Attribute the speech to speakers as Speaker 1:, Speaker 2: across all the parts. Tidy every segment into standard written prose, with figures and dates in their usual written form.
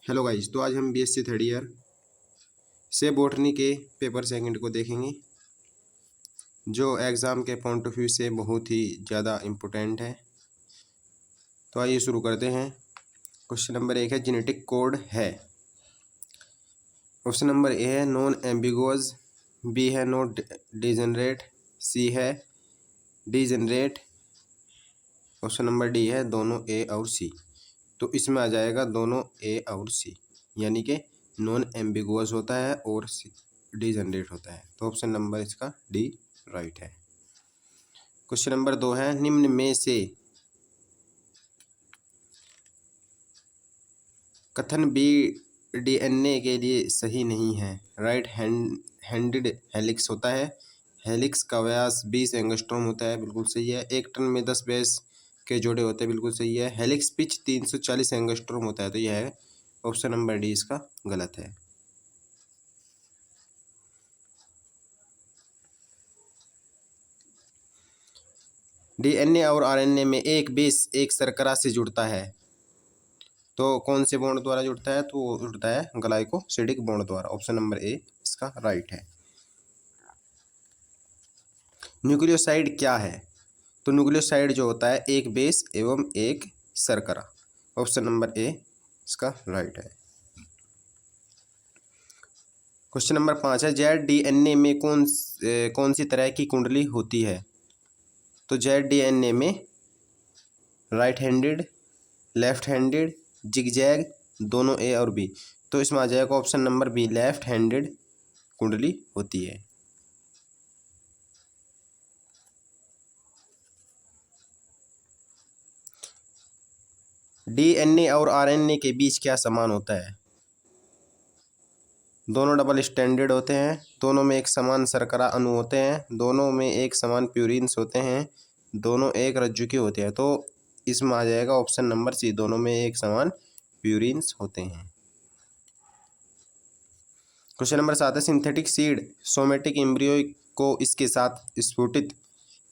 Speaker 1: Hello guys, तो आज हम बीएससी थर्ड ईयर से बॉटनी के पेपर सेकंड को देखेंगे, जो एग्ज़ाम के पॉइंट ऑफ व्यू से बहुत ही ज़्यादा इम्पोर्टेंट है। तो आइए शुरू करते हैं। क्वेश्चन नंबर 1 है जेनेटिक कोड है। ऑप्शन नंबर ए है नॉन एम्बिगुअस, बी है नॉट डिजेनरेट, सी है डिजेनरेट, ऑप्शन नंबर डी है दोनों ए और सी। तो इसमें आ जाएगा दोनों ए और सी, यानी कि नॉन एम्बिगुअस होता है और डिजेनरेट होता है। तो ऑप्शन नंबर इसका डी राइट है। क्वेश्चन नंबर 2 है निम्न में से कथन बी डीएनए के लिए सही नहीं है। राइट हैंडेड हेलिक्स होता है, हेलिक्स का व्यास 20 एंगस्ट्रॉम होता है, बिल्कुल सही है। 1 टन में 10 बेस के जोड़े होते हैं, बिल्कुल सही है। हेलिक्स पिच 340 एंगस्ट्रॉम होता है, तो यह है ऑप्शन नंबर डी इसका गलत है। डीएनए और आरएनए में एक बेस एक शर्करा से जुड़ता है, तो कौन से बॉन्ड द्वारा जुड़ता है? तो वो जुड़ता है ग्लाइकोसिडिक बॉन्ड द्वारा। ऑप्शन नंबर ए इसका राइट है। न्यूक्लियोसाइड क्या है? तो न्यूक्लियोसाइड जो होता है एक बेस एवं एक शर्करा। ऑप्शन नंबर ए इसका राइट है। क्वेश्चन नंबर 5 है जेड डीएनए में कौन सी तरह की कुंडली होती है? तो जेड डीएनए में right handed, left handed, zigzag, दोनों ए और बी। तो इसमें आ जाएगा option number B, left handed कुंडली होती है। डीएनए और आरएनए के बीच क्या समान होता है? दोनों डबल स्टैंडर्ड होते हैं, दोनों में एक समान शर्करा अणु होते हैं, दोनों में एक समान प्यूरिन्स होते हैं, दोनों एक रज्जु के होते हैं। तो इसमें आ जाएगा ऑप्शन नंबर सी, दोनों में एक समान प्यूरिन्स होते हैं। क्वेश्चन नंबर 7 है सिंथेटिक सीड सोमेटिक एम्ब्रियो को इसके साथ स्फुटित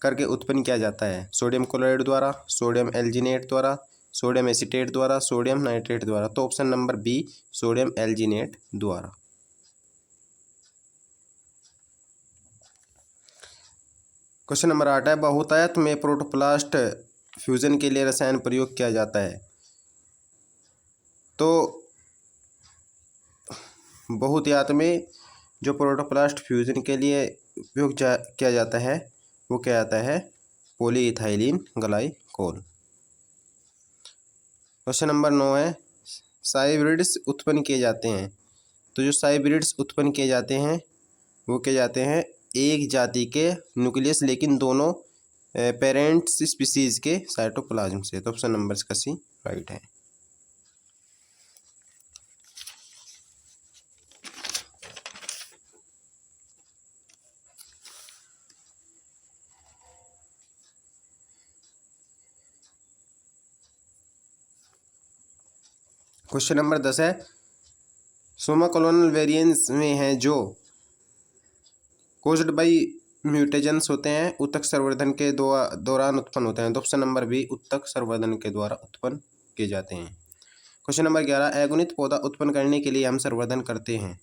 Speaker 1: करके उत्पन्न किया जाता है। सोडियम क्लोराइड द्वारा, सोडियम एल्जिनेट द्वारा, सोडियम एसीटेट द्वारा, सोडियम नाइट्रेट द्वारा। तो option number B, sodium alginate द्वारा। क्वेश्चन नंबर 8 है बहुतायत में प्रोटोप्लास्ट फ्यूजन के लिए रसायन प्रयोग किया जाता है। तो बहुतायत में जो प्रोटोप्लास्ट फ्यूजन के लिए उपयोग किया जाता है वो क्या आता है? Polyethylene glycol. क्वेश्चन नंबर 9 है साइब्रिड्स उत्पन्न किए जाते हैं। तो जो साइब्रिड्स उत्पन्न किए जाते हैं वो किए जाते हैं एक जाति के न्यूक्लियस लेकिन दोनों पेरेंट्स स्पीसीज के साइटोप्लाज्म से। तो ऑप्शन नंबर इसका सी राइट है। क्वेश्चन नंबर 10 है सोमा कॉलोनल वेरिएंस में है जो कोज्ड बाई म्यूटेशंस होते हैं, उत्तक संवर्धन के दौरान उत्पन्न होते हैं। तो ऑप्शन नंबर बी, उत्तक संवर्धन के द्वारा उत्पन्न किए जाते हैं। क्वेश्चन नंबर 11 अगुणित पौधा उत्पन्न करने के लिए हम संवर्धन करते हैं।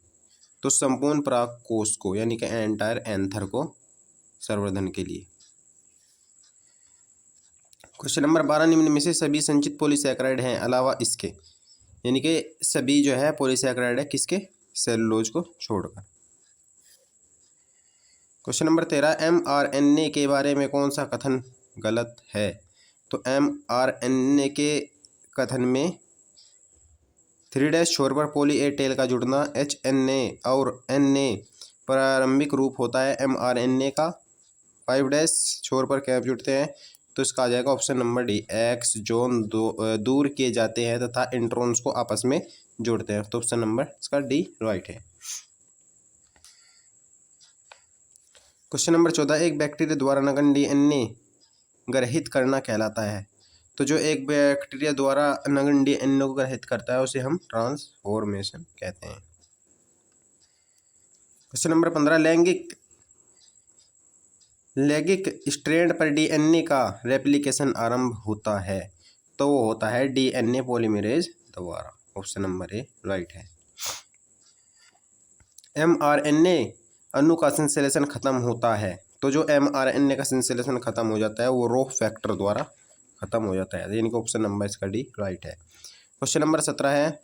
Speaker 1: तो संपूर्ण पराग कोष को, यानी कि एंटायर एंथर को संवर्धन के लिए। क्वेश्चन नंबर 12 निम्न में से सभी संचित पॉलीसैकेराइड हैं अलावा इसके, यानी कि सभी जो है पॉलीसैकेराइड है किसके? सेलुलोज को छोड़कर। क्वेश्चन नंबर 13 mRNA के बारे में कौन सा कथन गलत है? तो mRNA के कथन में 3' छोर पर पॉली ए टेल का जुड़ना, HNA और NA प्रारंभिक रूप होता है mRNA का, 5' छोर पर कैप जुड़ते हैं। तो इसका आ जाएगा ऑप्शन नंबर डी, एक्सोन दूर किए जाते हैं तथा इंट्रॉन्स को आपस में जोड़ते हैं। तो ऑप्शन नंबर इसका डी राइट है। क्वेश्चन नंबर 14 एक बैक्टीरिया द्वारा नगण्य डीएनए ग्रहित करना कहलाता है। तो जो एक बैक्टीरिया द्वारा नगण्य डीएनए को ग्रहित करता है उसे हम ट्रांसफॉर्मेशन कहते हैं। क्वेश्चन नंबर 15 लैंगिक स्ट्रैंड पर डीएनए का रेप्लिकेशन आरंभ होता है। तो वो होता है डीएनए पॉलीमरेज द्वारा। ऑप्शन नंबर ए राइट है। mRNA अणु का संश्लेषण खत्म होता है, तो जो mRNA का संश्लेषण खत्म हो जाता है वो रो फैक्टर द्वारा खत्म हो जाता है, यानी कि ऑप्शन नंबर इसका डी राइट है। क्वेश्चन नंबर 17 है,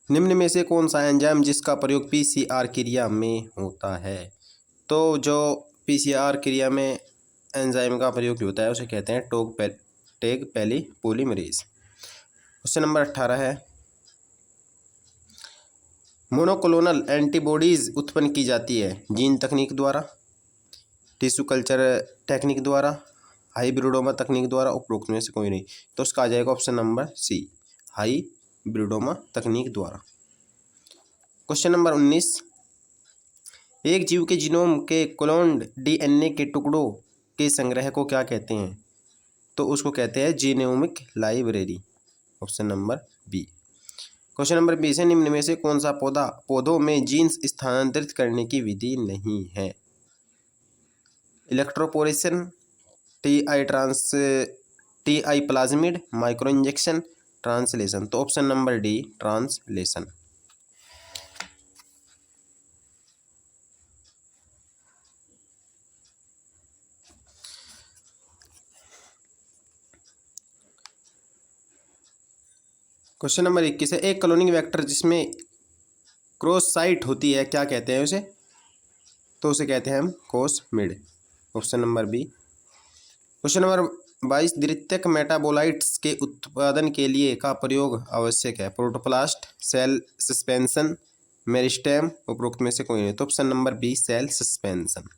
Speaker 1: निम्न में से कौन सा एंजाइम जिसका प्रयोग पीसीआर क्रिया में होता है? तो जो पीसीआर क्रिया में एंजाइम का प्रयोग होता है उसे कहते हैं टैग पहली पॉलीमरेज। क्वेश्चन नंबर 18 है, मोनोक्लोनल एंटीबॉडीज उत्पन्न की जाती है जीन तकनीक द्वारा, टिश्यू कल्चर टेक्निक द्वारा, हाइब्रिडोमा तकनीक द्वारा, उपरोक्त में से कोई नहीं। तो उसका आ जाएगा ऑप्शन नंबर सी, हाइब्रिडोमा तकनीक द्वारा। क्वेश्चन नंबर 19, एक जीव के जीनोम के क्लोन्ड डीएनए के टुकड़ों के संग्रह को क्या कहते हैं? तो उसको कहते हैं genomic library, option number B. Question number 20 है, निम्न में से कौन सा पौधों में जीन्स स्थानांतरित करने की विधि नहीं है? Electroporation, T I plasmid, micro injection, translation. तो option number D translation. Question number 21 है, एक क्लोनिंग वेक्टर जिसमें क्रॉस साइट होती है क्या कहते हैं उसे? तो उसे कहते हैं हम cosmid, option number B. Question number 22, द्वितीयक मेटाबोलाइट्स के उत्पादन के लिए का प्रयोग आवश्यक है? प्रोटोप्लास्ट, सेल सस्पेंशन, मेरिस्टेम, उपरोक्त में से कोई नहीं। तो option number B cell suspension.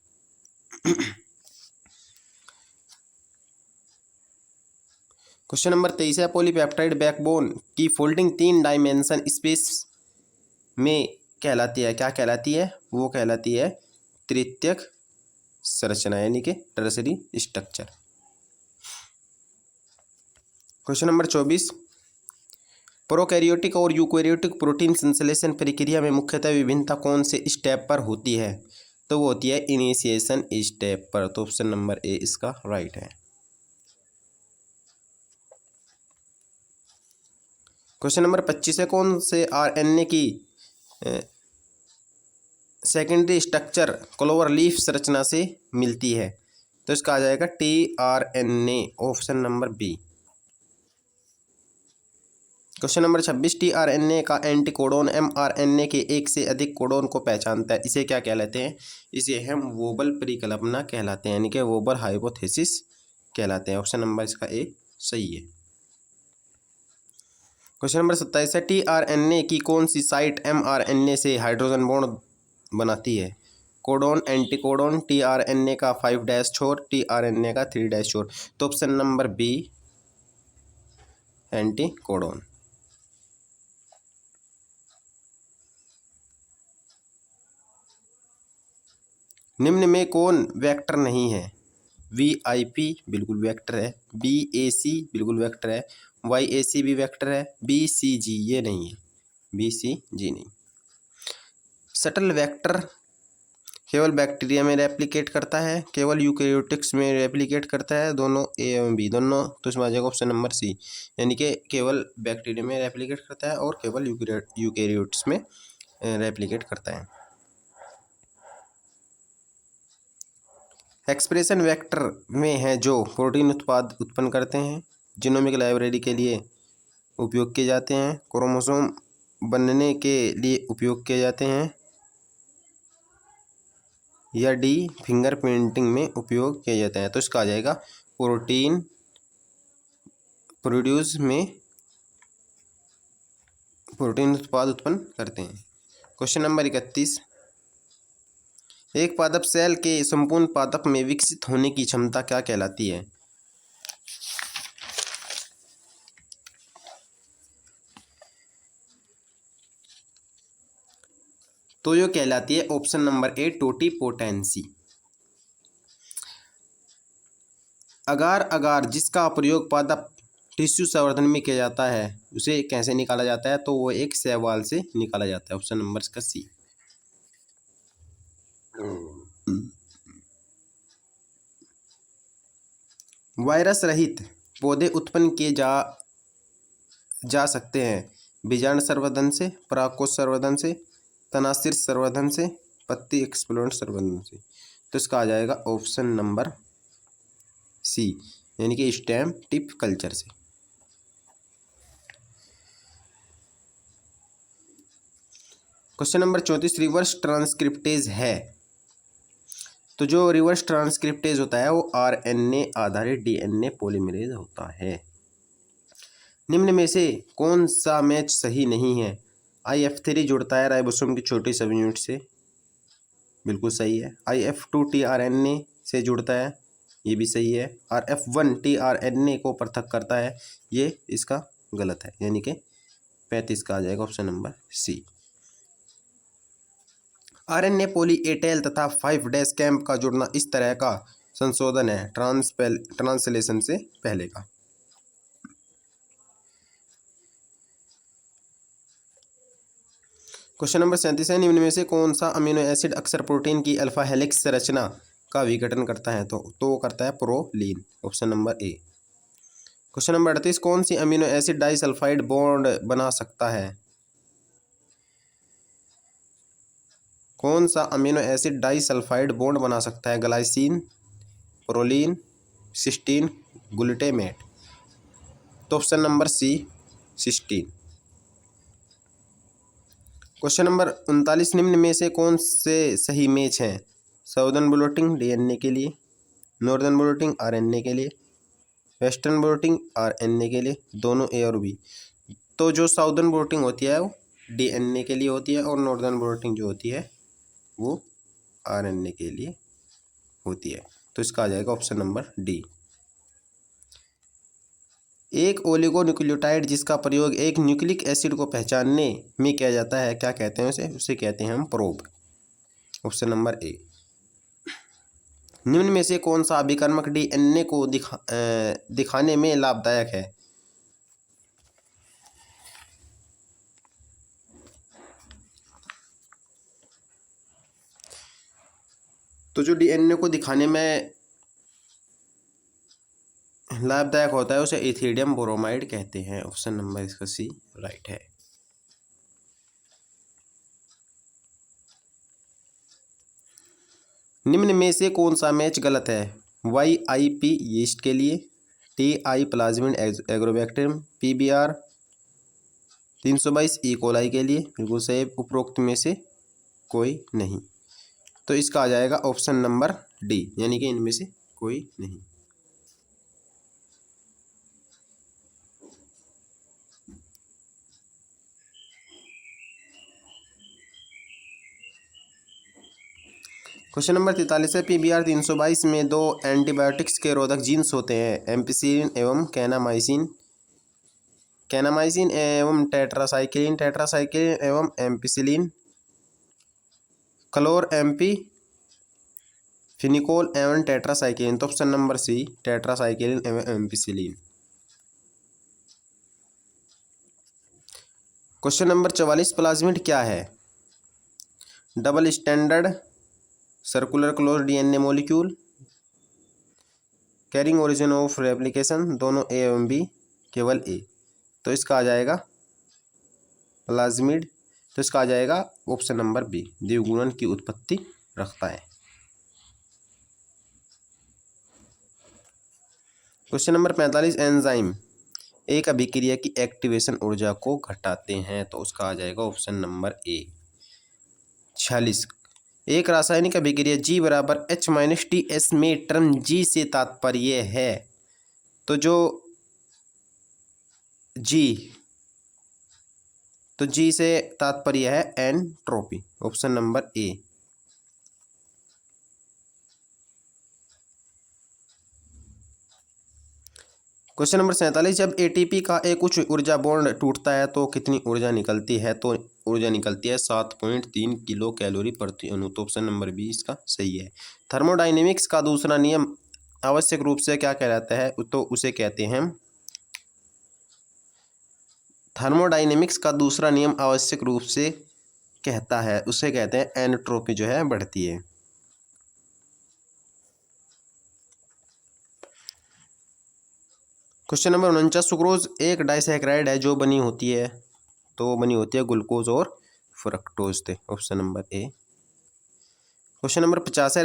Speaker 1: Question number 23 है, पॉलीपेप्टाइड बैकबोन की फोल्डिंग 3 डायमेंशन स्पेस में कहलाती है, क्या कहलाती है? वो कहलाती है तृतीयक संरचना, यानी कि tertiary structure. Question number 24, prokaryotic और यूकैरियोटिक प्रोटीन संश्लेषण प्रक्रिया में मुख्यतः विभिन्नता कौन से स्टेप पर होती है? तो वो होती है इनिशिएशन स्टेप पर। तो ऑप्शन नंबर ए इसका राइट है। क्वेश्चन नंबर 25 है, कौन से आरएनए की सेकेंडरी स्ट्रक्चर क्लोवर लीफ संरचना से मिलती है? तो इसका आ जाएगा tRNA, option number B. Question number 26, tRNA का एंटीकोडोन एमआरएनए के एक से अधिक कोडोन को पहचानता है, इसे क्या कहलाते हैं? इसे हम वोबल परिकल्पना कहलाते हैं, यानी कि वोबल हाइपोथेसिस कहलाते हैं। ऑप्शन नंबर इसका ए सही है। क्वेश्चन नंबर 27 है, टीआरएनए की कौन सी साइट एमआरएनए से हाइड्रोजन बॉन्ड बनाती है? कोडोन, एंटीकोडोन, टीआरएनए का 5' छोर, टीआरएनए का 3' छोर। तो ऑप्शन नंबर बी एंटीकोडोन। निम्न में कौन वेक्टर नहीं है? वीआईपी बिल्कुल वेक्टर है, बीएसी बिल्कुल वेक्टर है, वाईएसी भी वेक्टर है, बीसीजी ये नहीं है, बीसीजी नहीं। शटल वेक्टर केवल बैक्टीरिया में रेप्लिकेट करता है, केवल यूकैरियोटिक्स में रेप्लिकेट करता है, दोनों ए एवं बी दोनों। तो इसमें आ जाएगा ऑप्शन नंबर सी, यानी कि केवल बैक्टीरिया में रेप्लिकेट करता है और केवल यूकैरियोट्स में रेप्लिकेट करता है। एक्सप्रेशन वेक्टर में है जो प्रोटीन उत्पाद उत्पन्न करते हैं, जीनोमिक लाइब्रेरी के लिए उपयोग किए जाते हैं, क्रोमोसोम बनने के लिए उपयोग किए जाते हैं, या डी फिंगरप्रिंटिंग में उपयोग किए जाते हैं। तो इसका आ जाएगा प्रोटीन प्रोड्यूस में प्रोटीन उत्पाद उत्पन्न करते हैं। क्वेश्चन नंबर 31, एक पादप सेल के संपूर्ण पादप में विकसित होने की क्षमता क्या कहलाती है? तो ये कहलाती है ऑप्शन नंबर ए टोटिपोटेंसी। अगार जिसका प्रयोग पादप टिश्यू संवर्धन में किया जाता है उसे कैसे निकाला जाता है? तो वो एक शैवाल से निकाला जाता है, ऑप्शन नंबर इसका सी। वायरस रहित पौधे उत्पन्न किए जा सकते हैं बीजांड संवर्धन से, परागकोश संवर्धन से, तनाशीर संवर्धन से, पत्ती एक्सप्लोरेंट संवर्धन से। तो इसका आ जाएगा ऑप्शन नंबर सी, यानी कि स्टेम टिप कल्चर से। क्वेश्चन नंबर 34 रिवर्स ट्रांसक्रिप्टेज है। तो जो रिवर्स ट्रांसक्रिप्टेज होता है वो आरएनए आधारित डीएनए पॉलीमरेज होता है। निम्न में से कौन सा मैच सही नहीं है? IF3 जुड़ता है राइबोसोम की छोटी सब यूनिट से, बिल्कुल सही है। IF2 tRNA से जुड़ता है, ये भी सही है। और F1 tRNA को पृथक करता है, ये इसका गलत है, यानी कि 35 का आ जाएगा option number C. RNA poly A tail तथा 5' कैंप का जुड़ना इस तरह का संशोधन है ट्रांसलेशन से पहले का। क्वेश्चन नंबर 37 है, निम्न में से कौन सा अमीनो एसिड अक्सर प्रोटीन की अल्फा हेलिक्स संरचना का विघटन करता है? तो वो करता है प्रोलीन, ऑप्शन नंबर ए। क्वेश्चन नंबर 38, कौन सी अमीनो एसिड डाइसल्फाइड बॉन्ड बना सकता है? कौन सा अमीनो एसिड डाइसल्फाइड बॉन्ड बना सकता है? Glycine, proline, cysteine, glutamate. तो option number C, cysteine. Question number 39, निम्न में से कौन से सही मैच हैं? साउदर्न ब्लोटिंग डीएनए के लिए, नॉर्दर्न ब्लोटिंग आरएनए के लिए, वेस्टर्न ब्लोटिंग आरएनए के लिए, दोनों ए और बी। तो जो साउदर्न ब्लोटिंग होती है वो डीएनए के लिए होती है और नॉर्दर्न ब्लोटिंग जो होती है वो आरएनए के लिए होती है। तो इसका आ जाएगा ऑप्शन नंबर डी। एक ओलिगोन्यूक्लियोटाइड जिसका प्रयोग एक न्यूक्लिक एसिड को पहचानने में किया जाता है, क्या कहते हैं उसे? उसे कहते हैं हम प्रोब, ऑप्शन नंबर ए। निम्न में से कौन सा अभिकर्मक डीएनए को दिखाने में लाभदायक है? तो जो डीएनए को दिखाने में लाभदायक होता है उसे इथिडियम ब्रोमाइड कहते हैं, ऑप्शन नंबर इसका सी राइट है। निम्न में से कौन सा मैच गलत है? YIP यीस्ट के लिए, TI plasmid agrobacterium, PBR 322 E coli के लिए, बिल्कुल सही, उपरोक्त में से कोई नहीं। तो इसका आ जाएगा ऑप्शन नंबर डी, यानी कि इनमें से कोई नहीं। क्वेश्चन नंबर 43 है, PBR 322 में दो एंटीबायोटिक्स के रोधक जीन्स होते हैं, एम्पिसिलिन एवं कैनामाइसिन एवं टेट्रासाइक्लिन एवं एम्पिसिलिन, क्लोर एम्पी फिनिकोल एवं टेट्रासाइक्लिन। तो ऑप्शन नंबर सी, टेट्रासाइक्लिन एवं एम्पिसिलिन। क्वेश्चन नंबर 44, प्लाज्मिड क्या है? Double standard circular close DNA molecule, carrying origin of replication, दोनों ए एवं बी, केवल ए। तो इसका आ जाएगा प्लाज्मिड, तो इसका आ जाएगा ऑप्शन नंबर बी, द्विगुणन की उत्पत्ति रखता है। क्वेश्चन नंबर 45, एंजाइम एक अभिक्रिया की एक्टिवेशन ऊर्जा को घटाते हैं, तो उसका आ जाएगा ऑप्शन नंबर ए। 46, एक रासायनिक अभिक्रिया G बराबर H-TS में टर्म G से तात्पर्य है। तो जो G से तात्पर्य है एंट्रोपी, ऑप्शन नंबर ए। क्वेश्चन नंबर 47, जब ATP का एक उच्च ऊर्जा बॉन्ड टूटता है तो कितनी ऊर्जा निकलती है? तो ऊर्जा निकलती है 7.3 किलो कैलोरी प्रति अणु। तो ऑप्शन नंबर बी इसका सही है। थर्मोडाइनेमिक्स का दूसरा नियम आवश्यक रूप से क्या कहलाता है? तो उसे कहते हैं थर्मोडाइनेमिक्स का दूसरा नियम आवश्यक रूप से कहता है, उसे कहते हैं एंट्रोपी जो है बढ़ती है। क्वेश्चन नंबर 49, सुक्रोज एक डाइसैकेराइड है जो बनी होती है ग्लूकोज और फ्रक्टोज से। ऑप्शन नंबर ए। क्वेश्चन नंबर 50 है,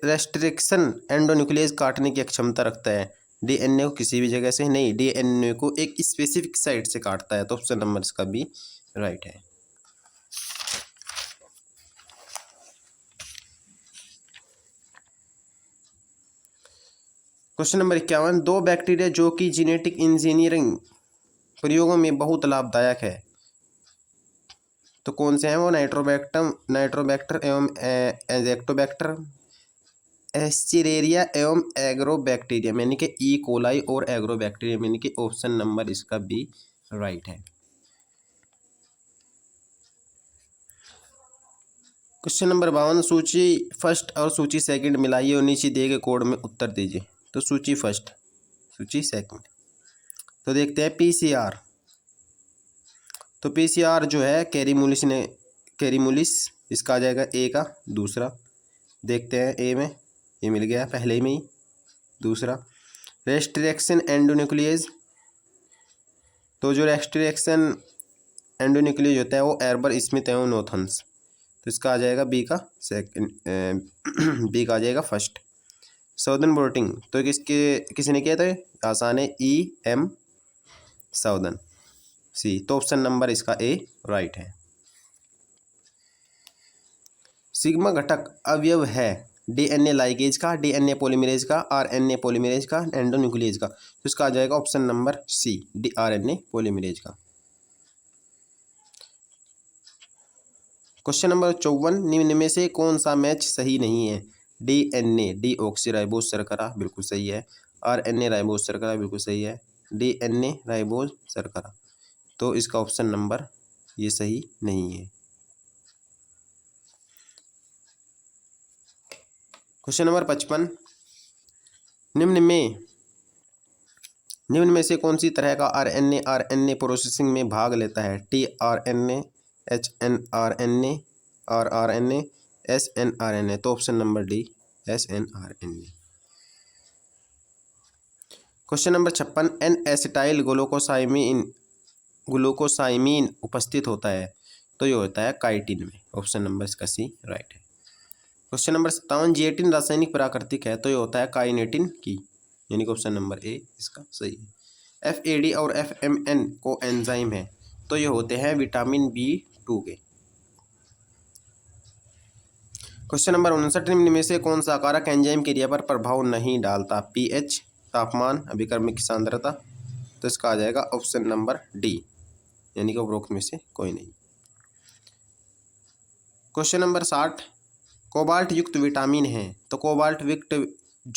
Speaker 1: रेस्ट्रिक्शन एंडोन्यूक्लियस काटने की क्षमता रखता है। डीएनए को किसी भी जगह से नहीं, डीएनए को एक स्पेसिफिक साइट से काटता है। तो ऑप्शन नंबर इसका भी राइट है। क्वेश्चन नंबर 51, दो बैक्टीरिया जो कि जेनेटिक इंजीनियरिंग प्रयोगों में बहुत लाभदायक है, तो कौन से हैं वो? नाइट्रोबैक्टर एवं एजेक्टोबैक्टर, एस्चेरेरिया एवं एग्रोबैक्टीरियम यानी कि ई कोलाई और एग्रोबैक्टीरियम यानी कि ऑप्शन नंबर इसका भी राइट है। क्वेश्चन नंबर 52, सूची फर्स्ट और सूची सेकंड मिलाइए और नीचे दिए गए कोड में उत्तर दीजिए। तो सूची फर्स्ट, सूची सेकंड, तो देखते हैं पीसीआर। तो पीसीआर जो है कैरीमुलिस इसका आ जाएगा ए का दूसरा। देखते हैं ए में, ये मिल गया पहले में ही। दूसरा रेस्ट्रिक्शन एंडोन्यूक्लियस, तो जो रेस्ट्रिक्शन एंडोन्यूक्लियस होता है वो एर्बर स्मिथ एवं नोथन्स, तो इसका आ जाएगा बी का सेकंड बी का आ जाएगा फर्स्ट। साउदर्न ब्लोटिंग तो किसने किया था? आसान है, ई एम साउदर्न सी। तो ऑप्शन नंबर इसका ए राइट है। सिग्मा घटक अवयव है डीएनए लाइगेज का, डीएनए पॉलीमरेज का, आरएनए पॉलीमरेज का, एंडोन्यूक्लियस का, तो इसका आ जाएगा option number C, D RNA polymerase का। क्वेश्चन नंबर 54, निम्न में से कौन सा मैच सही नहीं है? डीएनए डीऑक्सीराइबोज शर्करा बिल्कुल सही है, आरएनए राइबोज शर्करा बिल्कुल सही है, डीएनए राइबोज शर्करा, तो इसका ऑप्शन नंबर ये सही नहीं है। क्वेश्चन नंबर 55, निम्न में से कौन सी तरह का आरएनए प्रोसेसिंग में भाग लेता है? टीआरएनए, एचएनआरएनए, आरआरएनए, एसएनआरएनए, तो option number D snRNA. Question number 56, N acetyl glucosamine उपस्थित होता है, तो ये होता है काइटिन में। ऑप्शन नंबर इसका सी राइट है। क्वेश्चन नंबर 57, जिएटिन रासायनिक प्राकृतिक है, तो ये होता है काइनेटिन की, यानी कि ऑप्शन नंबर ए इसका सही है। एफएडी और एफएमएन को एंजाइम है, तो ये होते हैं विटामिन B2 के। क्वेश्चन नंबर 59, निम्न में से कौन सा कारक एंजाइम क्रिया पर प्रभाव नहीं डालता? पीएच, तापमान, अभिक्रमिक सांद्रता, तो इसका आ जाएगा ऑप्शन नंबर डी, यानी कि उपरोक्त में से कोई नहीं। क्वेश्चन नंबर 60, कोबाल्ट युक्त विटामिन है, तो कोबाल्ट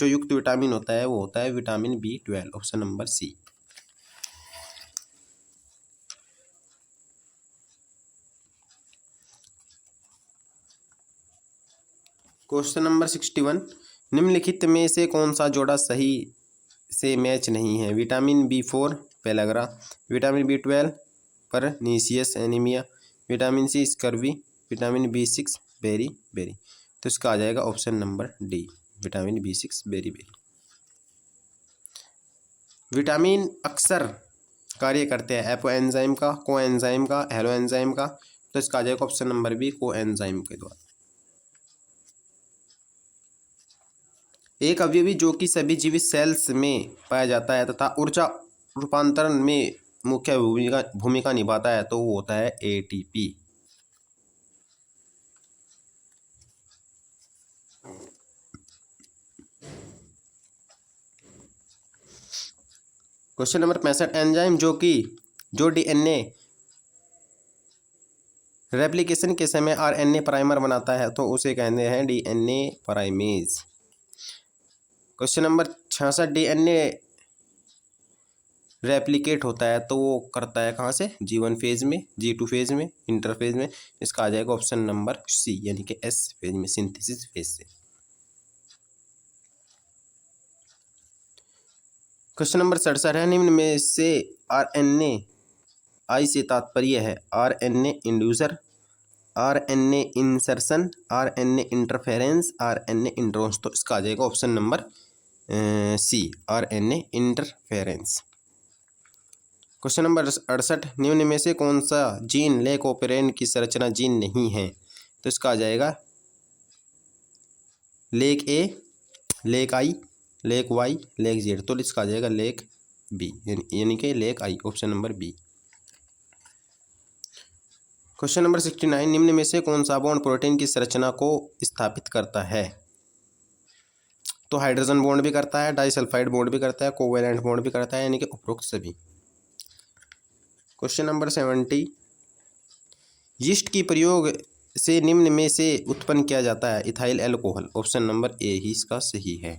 Speaker 1: युक्त विटामिन होता है वो होता है vitamin B12, option number C. Question number 61, निम्नलिखित में से कौन सा जोड़ा सही से मैच नहीं है? Vitamin B4 pellagra, vitamin B12 pernicious anaemia, vitamin C scurvy, vitamin B6 beriberi, तो इसका आ जाएगा option number D, vitamin B6 beriberi. Vitamin अक्सर कार्य करते हैं एपो एंजाइम का, को एंजाइम का, हेलो एंजाइम का, तो इसका आ जाएगा ऑप्शन नंबर बी, को एंजाइम के द्वारा। एक अवयवी जो कि सभी जीवित सेल्स में पाया जाता है तथा ऊर्जा रूपांतरण में मुख्य भूमिका निभाता है, तो वो होता है एटीपी। क्वेश्चन नंबर 65, एंजाइम जो डीएनए रेप्लिकेशन के समय आरएनए प्राइमर बनाता है, तो उसे कहते हैं DNA primase. Question number 66, DNA replicate होता है तो वो करता है कहाँ से? G1 फेज में, G2 फेज में, इंटरफेज में, इसका आ जाएगा ऑप्शन नंबर सी, यानी कि S फेज में, सिंथेसिस फेज से। क्वेश्चन नंबर 67 है, निम्न में से आरएनए आई से तात्पर्य है RNA inducer, RNA insertion, RNA interference, RNA introns, तो इसका आ जाएगा option number C RNA interference. Question number 68, निम्न में से कौन सा जीन लेक ओपेरेन की संरचना जीन नहीं है? तो इसका आ जाएगा lac A, lac I, lac Y, lac Z. तो इसका आ जाएगा लेक बी, यानी कि lac I, option number B. Question number 69, निम्न में से कौन सा बॉन्ड प्रोटीन की संरचना को स्थापित करता है? तो हाइड्रोजन बॉन्ड भी करता है, डाइसल्फाइड बॉन्ड भी करता है, कोवेलेंट बॉन्ड भी करता है, यानी कि उपरोक्त सभी। क्वेश्चन नंबर 70, यीस्ट की प्रयोग से निम्न में से उत्पन्न किया जाता है ethyl alcohol. Option number A ही इसका सही है।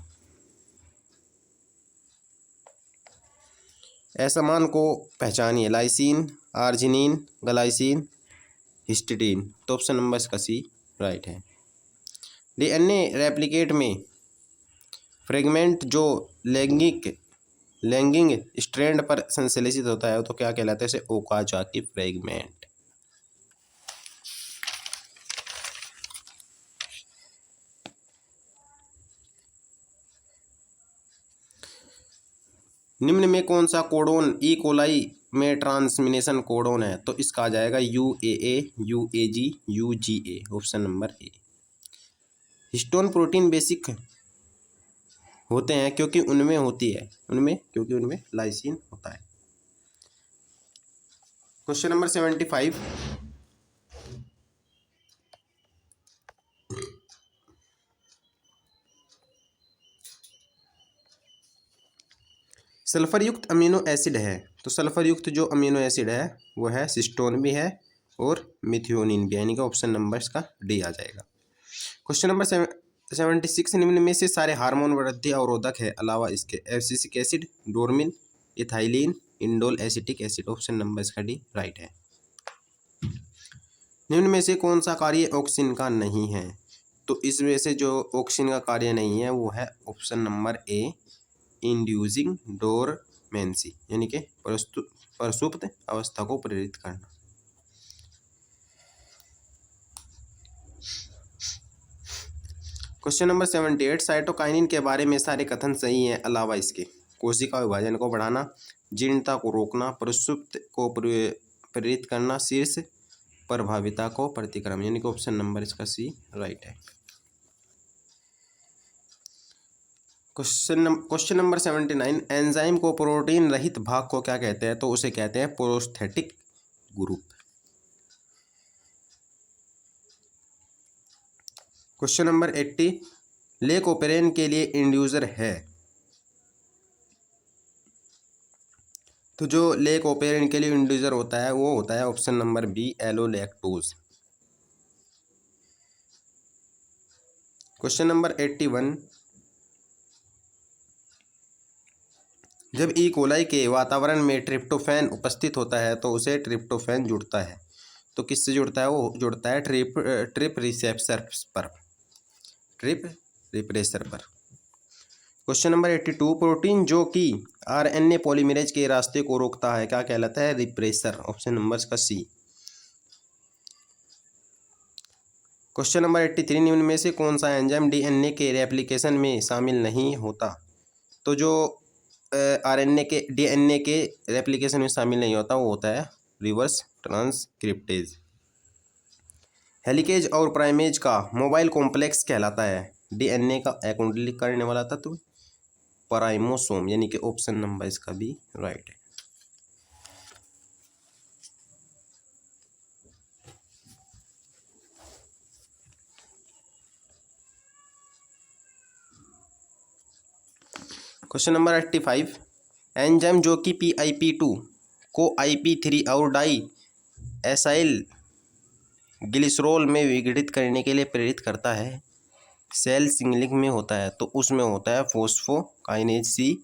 Speaker 1: असमान को पहचानिए, लाइसिन, आर्जिनिन, ग्लाइसिन, हिस्टिडीन। तो ऑप्शन नंबर इसका सी राइट है। डीएनए रेप्लिकेट में फ्रेगमेंट जो लैंगिंग स्ट्रैंड पर संश्लेषित होता है तो क्या कहलाता है? इसे ओकाजाकी फ्रेगमेंट। निम्न में कौन सा कोडोन ई कोलाई में ट्रांसमिनेशन कोडोन है? तो इसका आ जाएगा UAA, UAG, UGA, option number ए। हिस्टोन प्रोटीन बेसिक होते हैं क्योंकि उनमें लाइसिन होता है। क्वेश्चन नंबर 75, सल्फर युक्त अमीनो एसिड है। तो सल्फर युक्त जो अमीनो एसिड है वो है सिस्टोन भी है और मिथियोनिन भी, यानी कि ऑप्शन नंबर इसका डी आ जाएगा। क्वेश्चन नंबर 76, निम्न में से सारे हार्मोन वृद्धि अवरोधक है अलावा इसके? Abscisic acid, dormin, ethylene, indole acetic acid. Option number इसका डी राइट है। निम्न में से कौन सा कार्य ऑक्सिन का नहीं है? तो इसमें से जो ऑक्सिन का कार्य नहीं है वो है ऑप्शन नंबर ए, इंड्यूसिंग डोरमेंसी, यानी कि प्रसुप्त अवस्था को प्रेरित करना। क्वेश्चन नंबर 78, साइटोकाइनिन के बारे में सारे कथन सही हैं अलावा इसके? कोशिका विभाजन को बढ़ाना, जीर्णता को रोकना, प्रसुप्त को प्रेरित करना, शीर्ष प्रभाविता को प्रतिक्रमण, यानी कि ऑप्शन नंबर इसका सी राइट है। क्वेश्चन नंबर 79, एंजाइम को प्रोटीन रहित भाग को क्या कहते हैं? तो उसे कहते हैं prosthetic group. Question number 80, lac operon के लिए इंड्यूसर है। तो जो लेक ओपेरेन के लिए इंड्यूसर होता है वो होता है option number B, allolactose. Question number 81, जब ई कोलाई के वातावरण में ट्रिप्टोफैन उपस्थित होता है तो उसे ट्रिप्टोफैन जुड़ता है। तो किससे जुड़ता है? वो जुड़ता है ट्रिप रिप्रेसर पर। क्वेश्चन नंबर 82, प्रोटीन जो कि आरएनए पॉलीमरेज के रास्ते को रोकता है क्या कहलाता है? रिप्रेसर, ऑप्शन नंबर का सी। क्वेश्चन नंबर 83, निम्न में से कौन सा एंजाइम डीएनए के रेप्लिकेशन में शामिल नहीं होता? तो जो डीएनए के रेप्लिकेशन में शामिल नहीं होता वो होता है रिवर्स ट्रांसक्रिप्टेज। हेलिकेज और प्राइमेज का मोबाइल कॉम्प्लेक्स कहलाता है? डीएनए का अकुंडलित करने वाला तत्व प्राइमोसोम, यानी कि ऑप्शन नंबर इसका भी राइट है। क्वेश्चन नंबर 85, एंजाइम जो कि PIP2 को IP3 और डाई एसाइल ग्लिसरॉल में विघटित करने के लिए प्रेरित करता है, सेल सिग्नलिंग में होता है तो उसमें होता है फोस्फोकाइनेज सी,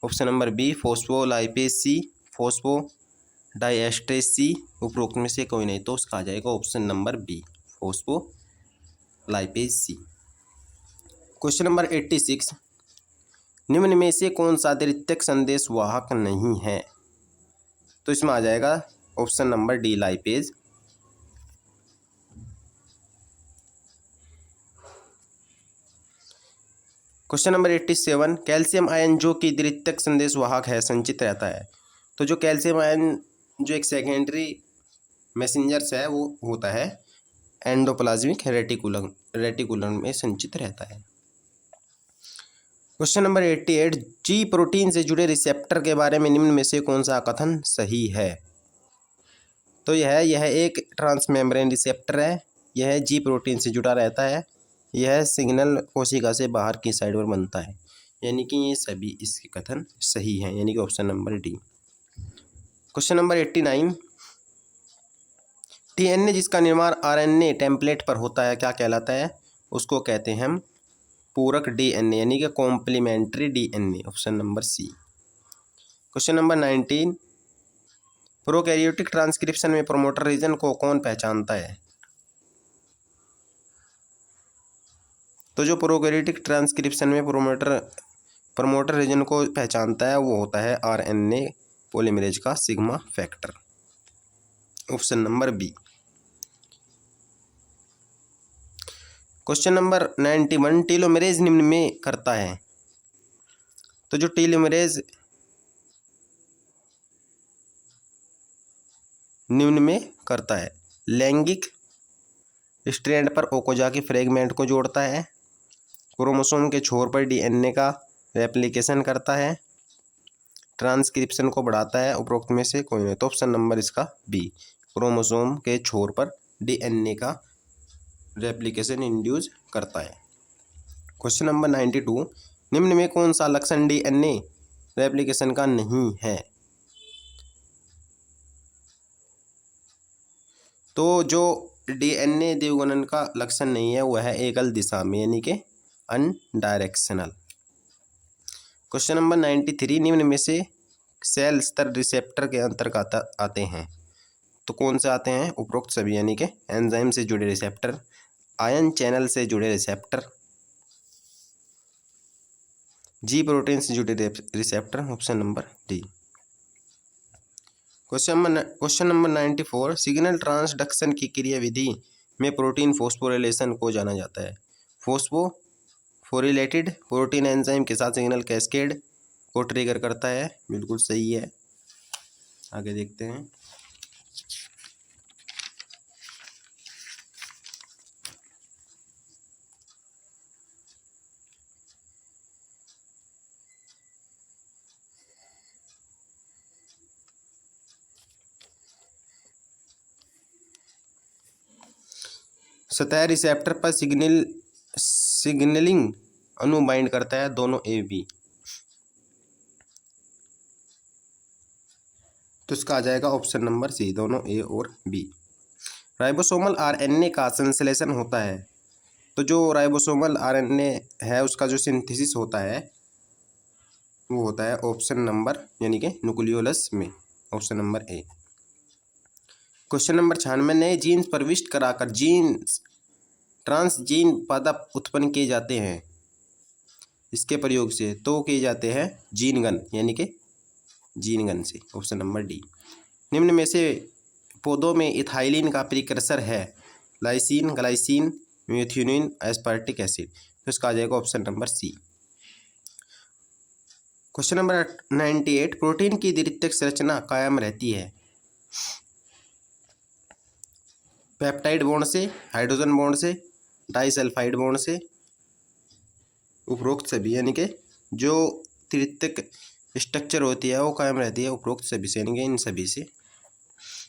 Speaker 1: ऑप्शन नंबर बी, फोस्फोलाइपेज सी, फोस्फोडाइएस्ट्रेज सी। उपरोक्त में से कोई नहीं, तो उसका आ जाएगा ऑप्शन नंबर बी, फोस्फोलाइपेज सी। क्वेश्चन नंबर 86, निम्न में से कौन सा द्वितीयक संदेश वाहक नहीं है? तो इसमें आ जाएगा option number D, lipase. Question number 87, calcium ion जो कि द्वितीयक संदेश वाहक है संचित रहता है। तो जो कैल्शियम आयन जो एक सेकेंडरी मैसेंजर्स है वो होता है एंडोप्लाज्मिक रेटिकुलम में संचित रहता है। क्वेश्चन नंबर 88, जी प्रोटीन से जुड़े रिसेप्टर के बारे में निम्न में से कौन सा कथन सही है। तो यह एक ट्रांसमेम्ब्रेन रिसेप्टर है। यह जी प्रोटीन से जुड़ा रहता है। यह सिग्नल कोशिका से बाहर की साइड पर बनता है, यानी कि ये सभी इसके कथन सही हैं, यानी कि option number D. Question number 89, DNA जिसका निर्माण आरएनए टेम्पलेट पर होता है क्या कहलाता है। उसको कहते हैं हम पूरक डीएनए, यानी कि complementary DNA, option number C. Question number 19, prokaryotic transcription में प्रोमोटर रीजन को कौन पहचानता है। तो जो प्रोकैरियोटिक ट्रांसक्रिप्शन में प्रमोटर रीजन को पहचानता है वो होता है आरएनए पॉलीमरेज का sigma factor, option number B. Question number 91, telomerase निम्न में करता है। तो जो टेलोमेरेज निम्न में करता है, लैंगिक स्ट्रैंड पर ओकोजा के फ्रेगमेंट को जोड़ता है, क्रोमोसोम के छोर पर डीएनए का रेप्लिकेशन करता है, ट्रांसक्रिप्शन को बढ़ाता है, उपरोक्त में से कोई नहीं। तो ऑप्शन नंबर इसका बी, क्रोमोसोम के छोर पर डीएनए का रेप्लिकेशन इंड्यूस करता है। क्वेश्चन नंबर 92, निम्न में कौन सा लक्षण डीएनए रेप्लिकेशन का नहीं है। तो जो डीएनए द्विगुणन का लक्षण नहीं है वह है एकल दिशा में, यानी कि अनडायरेक्शनल। क्वेश्चन नंबर 93, निम्न में से सेल स्तर रिसेप्टर के अंतर्गत आते हैं। तो कौन से आते हैं, उपरोक्त सभी, यानी कि एंजाइम से जुड़े रिसेप्टर, आयन चैनल से जुड़े रिसेप्टर, जी प्रोटीन से जुड़े receptor, option number D. Question number 94, signal transduction की क्रियाविधि में प्रोटीन फॉस्फोरिलेशन को जाना जाता है। फॉस्फोरिलेटेड प्रोटीन एंजाइम के साथ सिग्नल कैस्केड को ट्रिगर करता है, बिल्कुल सही है। आगे देखते हैं। सतह रिसेप्टर पर सिग्नलिंग अणु बाइंड करता है दोनों ए बी। तो इसका आ जाएगा ऑप्शन नंबर सी, दोनों ए और बी। राइबोसोमल आरएनए का संश्लेषण होता है। तो जो राइबोसोमल आरएनए है उसका जो सिंथेसिस होता है वो होता है ऑप्शन नंबर, यानी कि न्यूक्लियोलस में, ऑप्शन नंबर ए। क्वेश्चन नंबर 96, नए जीन्स प्रविष्ट कराकर ट्रांसजीन पादप उत्पन्न किए जाते हैं इसके प्रयोग से। तो किए जाते हैं जीन गन, यानी कि जीन गन से, ऑप्शन नंबर डी। निम्न में से पौधों में इथाइलिन का प्रिकर्सर है lysine, glycine, methionine, aspartic acid. तो इसका आ जाएगा option number C. Question number 98, protein की द्वितीयक संरचना कायम रहती है पेप्टाइड बॉन्ड से, हाइड्रोजन बॉन्ड से, डाइसल्फाइड बॉन्ड से, उपरोक्त सभी, यानी कि जो तृतीयक स्ट्रक्चर होती है वो कायम रहती है उपरोक्त सभी से, यानी कि इन सभी से।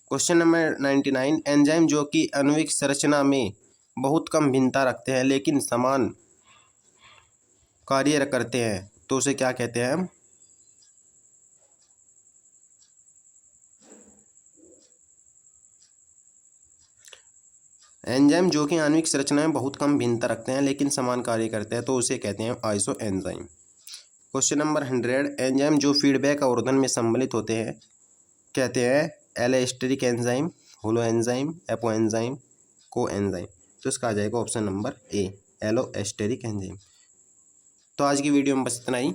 Speaker 1: क्वेश्चन नंबर 99, एंजाइम जो कि आणविक संरचना में बहुत कम भिन्नता रखते हैं लेकिन समान कार्य करते हैं, तो उसे क्या कहते हैं हम। एंजाइम जो कि आणविक संरचना में बहुत कम भिन्नता रखते हैं लेकिन समान कार्य करते हैं, तो उसे कहते हैं iso enzyme. Question number 100, enzyme जो फीडबैक अवरोधन में सम्मिलित होते हैं कहते हैं allosteric enzyme, holo enzyme, apo enzyme, को एंजाइम। तो इसका आ जाएगा ऑप्शन नंबर ए, एलोस्टेरिक एंजाइम। तो आज की वीडियो में बस इतना ही।